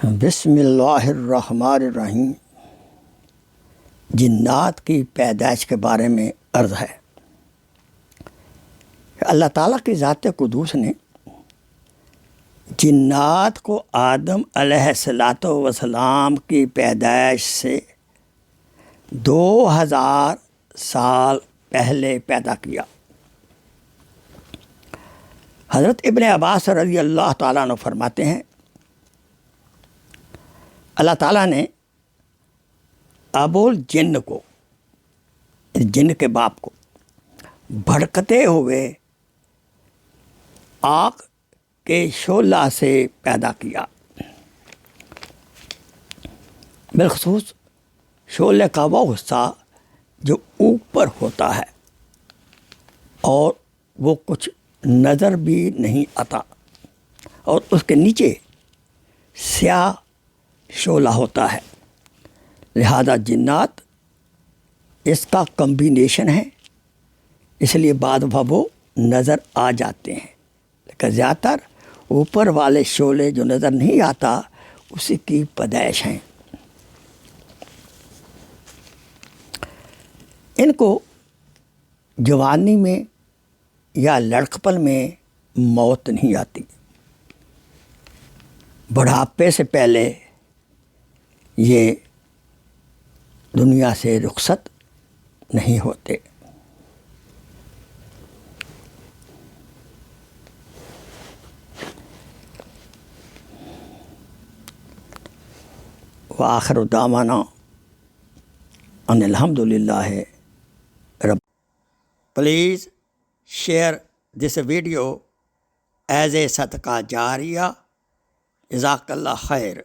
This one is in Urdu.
بسم اللہ الرحمن الرحیم۔ جنات کی پیدائش کے بارے میں عرض ہے۔ اللہ تعالیٰ کی ذات قدوس نے جنات کو آدم علیہ السلام کی پیدائش سے 2000 سال پہلے پیدا کیا۔ حضرت ابن عباس رضی اللہ تعالیٰ عنہ فرماتے ہیں، اللہ تعالیٰ نے ابو الجن کو، جن کے باپ کو، بھڑکتے ہوئے آگ کے شعلہ سے پیدا کیا۔ بالخصوص شعلے کا وہ حصہ جو اوپر ہوتا ہے اور وہ کچھ نظر بھی نہیں آتا، اور اس کے نیچے سیاہ شعلہ ہوتا ہے، لہذا جنات اس کا کمبینیشن ہے، اس لیے بعد وہ نظر آ جاتے ہیں، لیکن زیادہ تر اوپر والے شعلے جو نظر نہیں آتا اسی کی پیدائش ہیں۔ ان کو جوانی میں یا لڑکپن میں موت نہیں آتی، بڑھاپے سے پہلے یہ دنیا سے رخصت نہیں ہوتے۔ وآخر دعوانا ان الحمد للہ رب۔ Please share this video as a صدقہ جاریہ۔ جزاک اللہ خیر۔